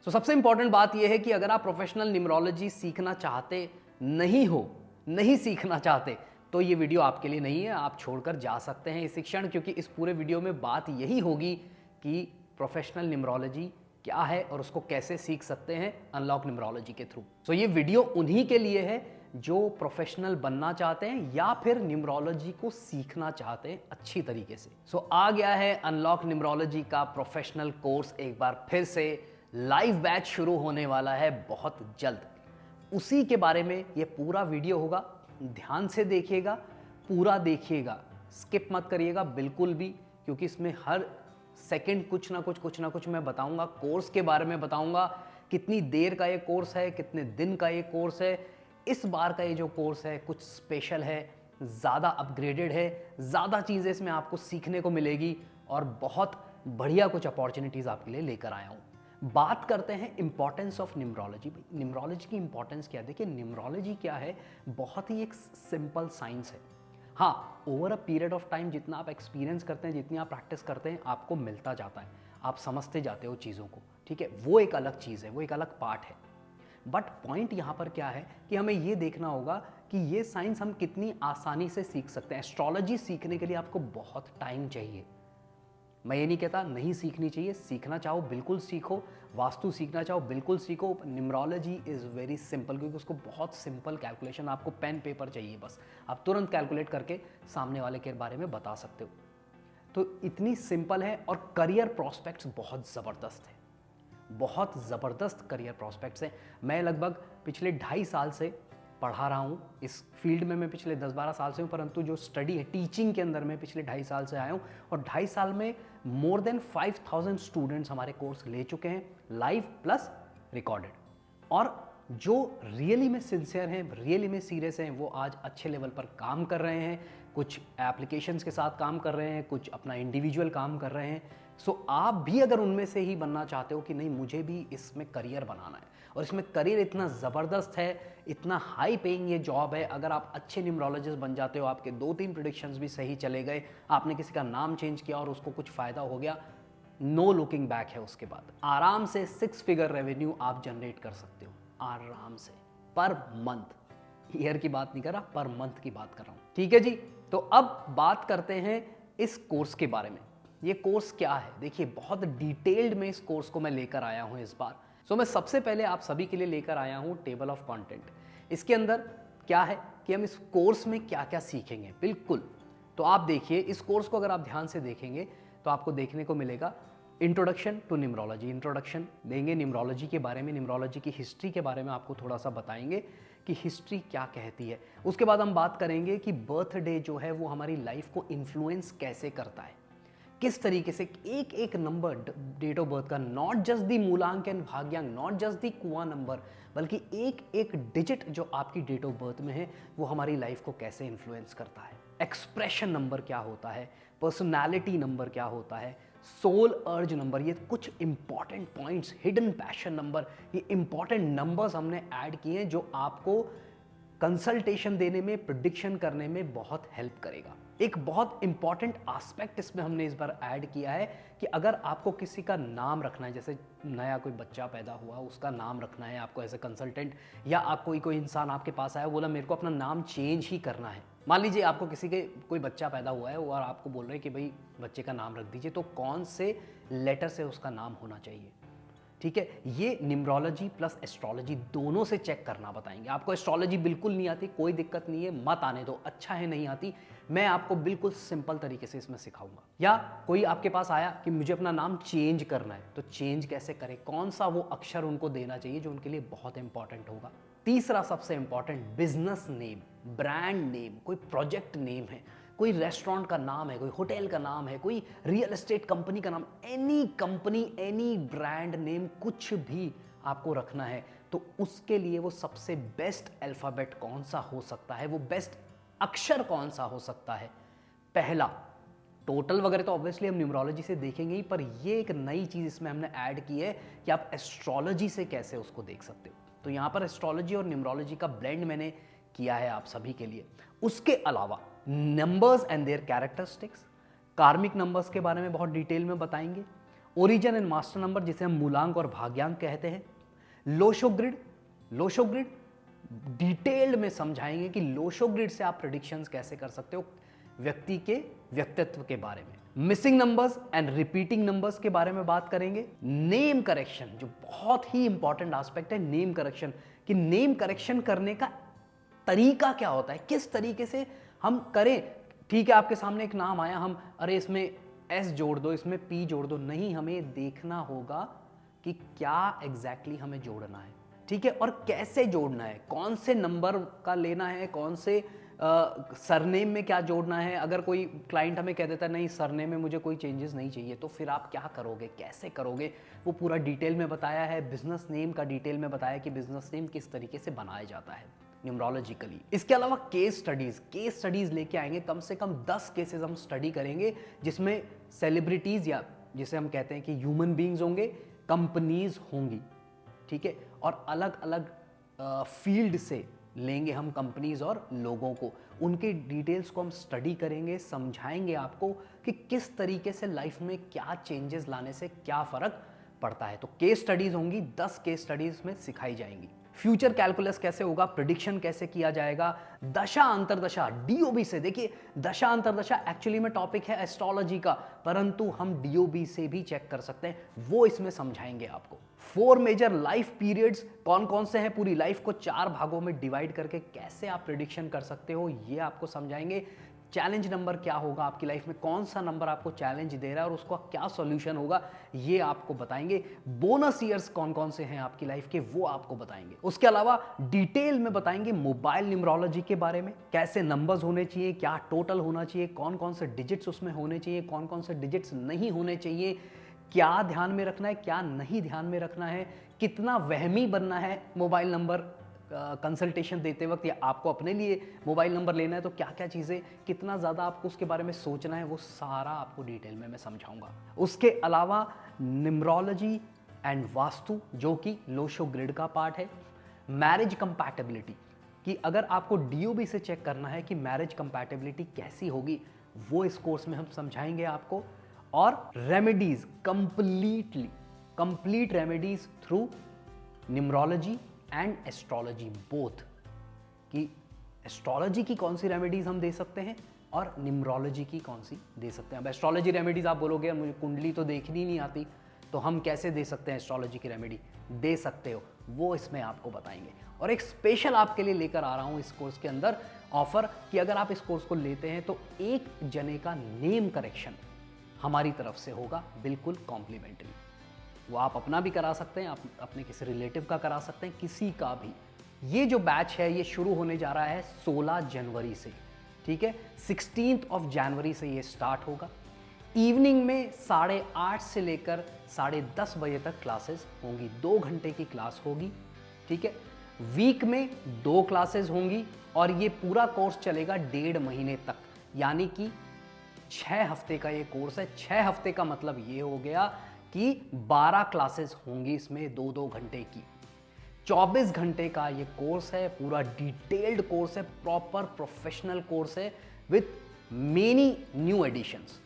तो सबसे इंपॉर्टेंट बात यह है कि अगर आप प्रोफेशनल न्यूमरोलॉजी सीखना चाहते नहीं सीखना चाहते, तो ये वीडियो आपके लिए नहीं है। आप छोड़कर जा सकते हैं इस क्षण, क्योंकि इस पूरे वीडियो में बात यही होगी कि प्रोफेशनल न्यूमरोलॉजी क्या है और उसको कैसे सीख सकते हैं अनलॉक न्यूमरोलॉजी के थ्रू। तो ये वीडियो उन्हीं के लिए है जो प्रोफेशनल बनना चाहते हैं या फिर न्यूमरोलॉजी को सीखना चाहते हैं अच्छी तरीके से। सो आ गया है अनलॉक न्यूमरोलॉजी का प्रोफेशनल कोर्स, एक बार फिर से लाइव बैच शुरू होने वाला है बहुत जल्द। उसी के बारे में ये पूरा वीडियो होगा, ध्यान से देखिएगा, पूरा देखिएगा, स्किप मत करिएगा बिल्कुल भी, क्योंकि इसमें हर सेकंड कुछ ना कुछ मैं बताऊंगा। कोर्स के बारे में बताऊंगा, कितनी देर का ये कोर्स है, कितने दिन का ये कोर्स है। इस बार का ये जो कोर्स है कुछ स्पेशल है, ज़्यादा अपग्रेडेड है, ज़्यादा चीज़ें इसमें आपको सीखने को मिलेगी और बहुत बढ़िया कुछ अपॉर्चुनिटीज़ आपके लिए लेकर आया हूँ। बात करते हैं इंपॉर्टेंस ऑफ न्यूमरोलॉजी। न्यूमरोलॉजी की इंपॉर्टेंस क्या है? देखिए, न्यूमरोलॉजी क्या है, बहुत ही एक सिंपल साइंस है। हाँ, over a period of time जितना आप एक्सपीरियंस करते हैं, जितनी आप प्रैक्टिस करते हैं, आपको मिलता जाता है, आप समझते जाते हो चीज़ों को, ठीक है, वो एक अलग चीज़ है, वो एक अलग पार्ट है। बट पॉइंट यहाँ पर क्या है कि हमें ये देखना होगा कि ये साइंस हम कितनी आसानी से सीख सकते हैं। एस्ट्रोलॉजी सीखने के लिए आपको बहुत टाइम चाहिए। मैं ये नहीं कहता नहीं सीखनी चाहिए, सीखना चाहो बिल्कुल सीखो, वास्तु सीखना चाहो बिल्कुल सीखो। न्यूमरोलॉजी इज़ वेरी सिंपल, क्योंकि उसको बहुत सिंपल कैलकुलेशन, आपको पेन पेपर चाहिए बस, आप तुरंत कैलकुलेट करके सामने वाले के बारे में बता सकते हो। तो इतनी सिंपल है और करियर प्रॉस्पेक्ट्स बहुत ज़बरदस्त है, बहुत ज़बरदस्त करियर प्रॉस्पेक्ट्स हैं। मैं लगभग पिछले 2.5 साल से पढ़ा रहा हूँ इस फील्ड में, मैं पिछले 10-12 साल से हूँ, परंतु जो स्टडी है टीचिंग के अंदर मैं पिछले 2.5 साल से आया हूँ और 2.5 साल में मोर देन 5000 स्टूडेंट्स हमारे कोर्स ले चुके हैं, लाइव प्लस रिकॉर्डेड। और जो रियली में सिंसियर हैं, रियली में सीरियस हैं, वो आज अच्छे लेवल पर काम कर रहे हैं, कुछ एप्लीकेशंस के साथ काम कर रहे हैं, कुछ अपना इंडिविजुअल काम कर रहे हैं। सो आप भी अगर उनमें से ही बनना चाहते हो कि नहीं मुझे भी इसमें करियर बनाना है, और इसमें करियर इतना ज़बरदस्त है, इतना हाई पेइंग ये जॉब है, अगर आप अच्छे न्यूमरोलॉजिस्ट बन जाते हो, आपके 2-3 प्रेडिक्शंस भी सही चले गए, आपने किसी का नाम चेंज किया और उसको कुछ फ़ायदा हो गया, नो लुकिंग बैक है। उसके बाद आराम से 6 फिगर रेवेन्यू आप जनरेट कर सकते हो, आराम से, पर मंथ। ईयर की बात नहीं कर रहा, पर मंथ की बात कर रहा हूँ, ठीक है जी। तो अब बात करते हैं इस कोर्स के बारे में। ये कोर्स क्या है? देखिए, बहुत डिटेल्ड में इस कोर्स को मैं लेकर आया हूँ इस बार। सो मैं सबसे पहले आप सभी के लिए लेकर आया हूँ टेबल ऑफ कंटेंट। इसके अंदर क्या है कि हम इस कोर्स में क्या क्या सीखेंगे, बिल्कुल। तो आप देखिए, इस कोर्स को अगर आप ध्यान से देखेंगे तो आपको देखने को मिलेगा इंट्रोडक्शन टू न्यूमरोलॉजी, इंट्रोडक्शन देंगे न्यूमरोलॉजी के बारे में, न्यूमरोलॉजी की हिस्ट्री के बारे में आपको थोड़ा सा बताएंगे कि हिस्ट्री क्या कहती है। उसके बाद हम बात करेंगे कि बर्थडे जो है वो हमारी लाइफ को इन्फ्लुएंस कैसे करता है, किस तरीके से एक एक नंबर डेट ऑफ बर्थ का, नॉट जस्ट दी मूलांक एंड भाग्यांक, नॉट जस्ट दी कुआं नंबर, बल्कि एक एक डिजिट जो आपकी डेट ऑफ बर्थ में है वो हमारी लाइफ को कैसे इन्फ्लुएंस करता है। एक्सप्रेशन नंबर क्या होता है, पर्सनालिटी नंबर क्या होता है, सोल अर्ज नंबर, ये कुछ important points, hidden passion number, ये इंपॉर्टेंट नंबर्स हमने ऐड किए हैं जो आपको कंसल्टेशन देने में, प्रिडिक्शन करने में बहुत हेल्प करेगा। एक बहुत इंपॉर्टेंट एस्पेक्ट इसमें हमने इस बार ऐड किया है कि अगर आपको किसी का नाम रखना है, जैसे नया कोई बच्चा पैदा हुआ उसका नाम रखना है आपको एज ए कंसल्टेंट, या आप कोई इंसान आपके पास आया बोला मेरे को अपना नाम चेंज ही करना है। मान लीजिए आपको किसी के कोई बच्चा पैदा हुआ है और आपको बोल रहे हैं कि भाई बच्चे का नाम रख दीजिए, तो कौन से लेटर से उसका नाम होना चाहिए, ठीक है। ये न्यूमरोलॉजी प्लस एस्ट्रोलॉजी दोनों से चेक करना बताएंगे। आपको एस्ट्रोलॉजी बिल्कुल नहीं आती, कोई दिक्कत नहीं है, मत आने दो, अच्छा है नहीं आती, मैं आपको बिल्कुल सिंपल तरीके से इसमें सिखाऊंगा। या कोई आपके पास आया कि मुझे अपना नाम चेंज करना है, तो चेंज कैसे करें, कौन सा वो अक्षर उनको देना चाहिए जो उनके लिए बहुत इंपॉर्टेंट होगा। तीसरा सबसे important, business name, brand name, कोई प्रोजेक्ट नेम है, कोई रेस्टोरेंट का नाम है, कोई होटल का नाम है, कोई रियल एस्टेट कंपनी का नाम, any company, any brand name, कुछ भी आपको रखना है, तो उसके लिए वो सबसे बेस्ट अल्फाबेट कौन सा हो सकता है, वो बेस्ट अक्षर कौन सा हो सकता है। पहला, टोटल वगैरह तो ऑब्वियसली हम न्यूमरोलॉजी से देखेंगे ही, पर ये एक नई चीज़ इसमें हमने ऐड की है कि आप एस्ट्रोलॉजी से कैसे उसको देख सकते हो। तो यहाँ पर एस्ट्रोलॉजी और न्यूमरोलॉजी का ब्लेंड मैंने किया है आप सभी के लिए। उसके अलावा नंबर्स एंड देयर कैरेक्टरिस्टिक्स, कार्मिक नंबर्स के बारे में बहुत डिटेल में बताएंगे, ओरिजिन एंड मास्टर नंबर जिसे हम मूलांक और भाग्यांक कहते हैं, Lo Shu grid, Lo Shu grid detailed में समझाएंगे कि लोशो ग्रिड से आप प्रेडिक्शंस कैसे कर सकते हो व्यक्ति के व्यक्तित्व के बारे में। Missing numbers and repeating numbers के बारे में बात करेंगे। नेम करेक्शन जो बहुत ही इंपॉर्टेंट एस्पेक्ट है, नेम करेक्शन, कि नेम करेक्शन करने का तरीका क्या होता है, किस तरीके से हम करें। ठीक है, आपके सामने एक नाम आया, हम अरे इसमें एस जोड़ दो, इसमें पी जोड़ दो, नहीं, हमें देखना होगा कि क्या एग्जैक्टली हमें जोड़ना है, ठीक है, और कैसे जोड़ना है, कौन से नंबर का लेना है, कौन से सरनेम में क्या जोड़ना है। अगर कोई क्लाइंट हमें कह देता है नहीं सरनेम में मुझे कोई चेंजेस नहीं चाहिए, तो फिर आप क्या करोगे, कैसे करोगे, वो पूरा डिटेल में बताया है। बिजनेस नेम का डिटेल में बताया कि बिजनेस नेम किस तरीके से बनाया जाता है न्यूमरोलॉजिकली। इसके अलावा केस स्टडीज लेके आएंगे, कम से कम 10 केसेस हम स्टडी करेंगे जिसमें सेलिब्रिटीज या जिसे हम कहते हैं कि ह्यूमन बींग्स होंगे, कंपनीज होंगी, ठीक है, और अलग अलग फील्ड से लेंगे हम कंपनीज और लोगों को, उनके डिटेल्स को हम स्टडी करेंगे, समझाएंगे आपको कि किस तरीके से लाइफ में क्या चेंजेस लाने से क्या फर्क पड़ता है। तो केस स्टडीज होंगी, 10 केस स्टडीज में सिखाई जाएंगी। फ्यूचर कैलकुलस कैसे होगा, प्रिडिक्शन कैसे किया जाएगा, दशा अंतरदशा डीओबी से। देखिए दशा अंतरदशा एक्चुअली में टॉपिक है एस्ट्रोलॉजी का, परंतु हम डीओबी से भी चेक कर सकते हैं, वो इसमें समझाएंगे आपको। 4 मेजर लाइफ पीरियड्स कौन कौन से हैं, पूरी लाइफ को 4 भागों में डिवाइड करके कैसे आप प्रिडिक्शन कर सकते हो, ये आपको समझाएंगे। चैलेंज नंबर क्या होगा आपकी लाइफ में, कौन सा नंबर आपको चैलेंज दे रहा है और उसका क्या सॉल्यूशन होगा, ये आपको बताएंगे। बोनस ईयर्स कौन कौन से हैं आपकी लाइफ के, वो आपको बताएंगे। उसके अलावा डिटेल में बताएंगे मोबाइल न्यूमरोलॉजी के बारे में, कैसे नंबर्स होने चाहिए, क्या टोटल होना चाहिए, कौन कौन से डिजिट्स उसमें होने चाहिए, कौन कौन से डिजिट्स नहीं होने चाहिए, क्या ध्यान में रखना है, क्या नहीं ध्यान में रखना है, कितना वहमी बनना है मोबाइल नंबर कंसल्टेशन देते वक्त, या आपको अपने लिए मोबाइल नंबर लेना है तो क्या क्या चीज़ें, कितना ज़्यादा आपको उसके बारे में सोचना है, वो सारा आपको डिटेल में मैं समझाऊंगा। उसके अलावा न्यूमरोलॉजी एंड वास्तु जो कि लोशो ग्रिड का पार्ट है। मैरिज कंपैटिबिलिटी कि अगर आपको डीओबी से चेक करना है कि मैरिज कंपैटिबिलिटी कैसी होगी, वो इस कोर्स में हम समझाएंगे आपको। और remedies complete remedies through numerology and astrology both, कि एस्ट्रोलॉजी की कौन सी रेमेडीज हम दे सकते हैं और न्यूमरोलॉजी की कौन सी दे सकते हैं। अब एस्ट्रोलॉजी रेमेडीज आप बोलोगे मुझे कुंडली तो देखनी नहीं आती, तो हम कैसे दे सकते हैं एस्ट्रोलॉजी की रेमेडी, दे सकते हो, वो इसमें आपको बताएंगे। और एक स्पेशल आपके लिए लेकर आ रहा हूं इस कोर्स के अंदर ऑफर कि अगर आप इस कोर्स को लेते हैं तो एक जने का नेम करेक्शन हमारी तरफ से होगा, बिल्कुल कॉम्प्लीमेंट्री। वो आप अपना भी करा सकते हैं, आप अपने किसी रिलेटिव का करा सकते हैं, किसी का भी। ये जो बैच है ये शुरू होने जा रहा है 16 जनवरी से, ठीक है, 16 जनवरी से ये स्टार्ट होगा। इवनिंग में 8:30 से लेकर 10:30 बजे तक क्लासेस होंगी, 2 घंटे की क्लास होगी, ठीक है। वीक में 2 क्लासेस होंगी और ये पूरा कोर्स चलेगा 1.5 महीने तक, यानी कि 6 हफ्ते का ये कोर्स है। 6 हफ्ते का मतलब ये हो गया कि 12 क्लासेस होंगी इसमें 2-2 घंटे की। 24 घंटे का ये कोर्स है, पूरा डिटेल्ड कोर्स है, प्रॉपर प्रोफेशनल कोर्स है विथ मेनी न्यू एडिशंस।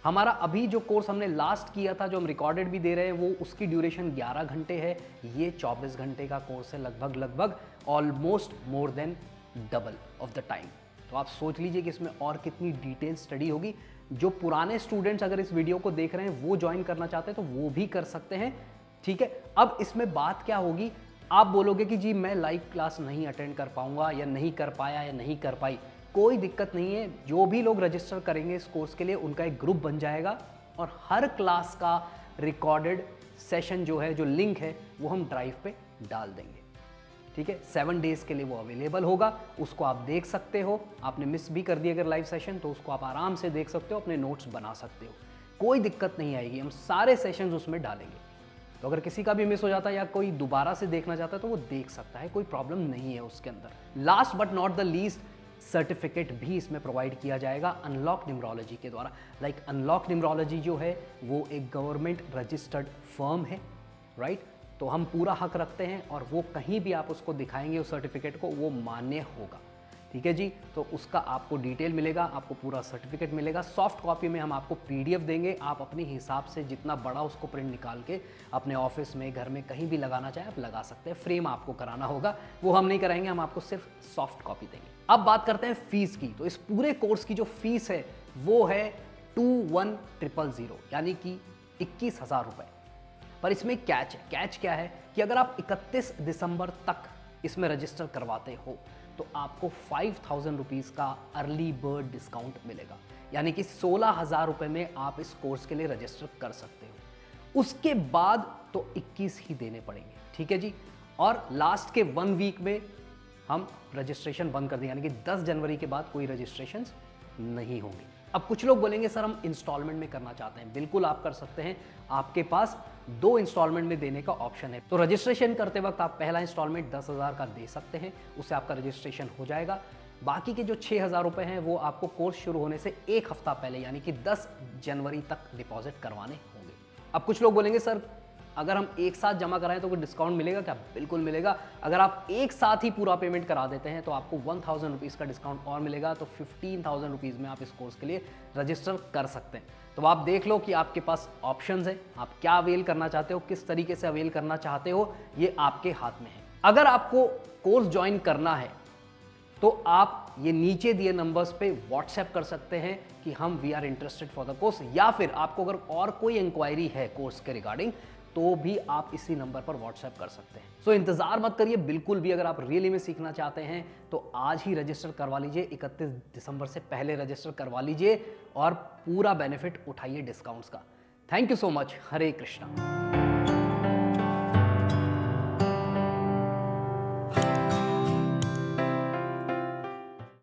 हमारा अभी जो कोर्स हमने लास्ट किया था, जो हम रिकॉर्डेड भी दे रहे हैं, वो उसकी ड्यूरेशन 11 घंटे है। ये 24 घंटे का कोर्स है, लगभग almost more than double of the time. तो आप सोच लीजिए कि इसमें और कितनी डिटेल स्टडी होगी। जो पुराने स्टूडेंट्स अगर इस वीडियो को देख रहे हैं वो ज्वाइन करना चाहते हैं तो वो भी कर सकते हैं, ठीक है। अब इसमें बात क्या होगी, आप बोलोगे कि जी मैं लाइव क्लास नहीं अटेंड कर पाऊंगा या नहीं कर पाया या नहीं कर पाई, कोई दिक्कत नहीं है। जो भी लोग रजिस्टर करेंगे इस कोर्स के लिए उनका एक ग्रुप बन जाएगा और हर क्लास का रिकॉर्डेड सेशन जो है, जो लिंक है, वो हम ड्राइव पे डाल देंगे, ठीक है। 7 डेज के लिए वो अवेलेबल होगा, उसको आप देख सकते हो। आपने मिस भी कर दिया अगर लाइव सेशन तो उसको आप आराम से देख सकते हो, अपने नोट्स बना सकते हो, कोई दिक्कत नहीं आएगी। हम सारे सेशंस उसमें डालेंगे, तो अगर किसी का भी मिस हो जाता है या कोई दोबारा से देखना चाहता है तो वो देख सकता है, कोई प्रॉब्लम नहीं है उसके अंदर। Last but not the least, certificate भी इसमें प्रोवाइड किया जाएगा अनलॉक न्यूमरोलॉजी के द्वारा। लाइक अनलॉक न्यूमरोलॉजी जो है वो एक गवर्नमेंट रजिस्टर्ड फर्म है, राइट। तो हम पूरा हक रखते हैं और वो कहीं भी आप उसको दिखाएंगे उस सर्टिफिकेट को, वो मान्य होगा, ठीक है जी। तो उसका आपको डिटेल मिलेगा, आपको पूरा सर्टिफिकेट मिलेगा। सॉफ्ट कॉपी में हम आपको PDF देंगे, आप अपने हिसाब से जितना बड़ा उसको प्रिंट निकाल के अपने ऑफिस में, घर में कहीं भी लगाना चाहे आप लगा सकते हैं। फ्रेम आपको कराना होगा, वो हम नहीं कराएंगे, हम आपको सिर्फ सॉफ्ट कॉपी देंगे। अब बात करते हैं फीस की। तो इस पूरे कोर्स की जो फीस है वो है 21,000 यानी कि 21,000 रुपये। पर इसमें कैच है। कैच क्या है कि अगर आप 31 दिसंबर तक इसमें रजिस्टर करवाते हो तो आपको 5,000 रुपीज़ का अर्ली बर्ड डिस्काउंट मिलेगा, यानी कि 16,000 रुपये में आप इस कोर्स के लिए रजिस्टर कर सकते हो। उसके बाद तो 21 ही देने पड़ेंगे, ठीक है जी। और लास्ट के 1 वीक में हम रजिस्ट्रेशन बंद कर देंगे, यानी कि 10 जनवरी के बाद कोई रजिस्ट्रेशन नहीं होंगे। अब कुछ लोग बोलेंगे सर हम इंस्टॉलमेंट में करना चाहते हैं। बिल्कुल आप कर सकते हैं, आपके पास 2 इंस्टॉलमेंट में देने का ऑप्शन है। तो रजिस्ट्रेशन करते वक्त आप पहला इंस्टॉलमेंट 10,000 का दे सकते हैं, उससे आपका रजिस्ट्रेशन हो जाएगा। बाकी के जो 6,000 रुपये हैं वो आपको कोर्स शुरू होने से 1 हफ्ता पहले यानी कि 10 जनवरी तक डिपॉजिट करवाने होंगे। अब कुछ लोग बोलेंगे सर अगर हम एक साथ जमा कराएं तो कोई डिस्काउंट मिलेगा क्या? बिल्कुल मिलेगा। अगर आप एक साथ ही पूरा पेमेंट करा देते हैं तो आपको 1,000 रुपीज़ का डिस्काउंट और मिलेगा। तो 15,000 रुपीज़ में आप इस कोर्स के लिए रजिस्टर कर सकते हैं। तो आप देख लो कि आपके पास ऑप्शंस हैं, आप क्या अवेल करना चाहते हो, किस तरीके से अवेल करना चाहते हो, ये आपके हाथ में है। अगर आपको कोर्स ज्वाइन करना है तो आप ये नीचे दिए नंबर्स पे व्हाट्सएप कर सकते हैं कि हम we are interested for the course, या फिर आपको अगर और कोई इंक्वायरी है कोर्स के रिगार्डिंग तो भी आप इसी नंबर पर व्हाट्सएप कर सकते हैं। सो इंतजार मत करिए बिल्कुल भी। अगर आप रियली में सीखना चाहते हैं तो आज ही रजिस्टर करवा लीजिए, 31 दिसंबर से पहले रजिस्टर करवा लीजिए और पूरा बेनिफिट उठाइए डिस्काउंट्स का। Thank you so much. Hare Krishna.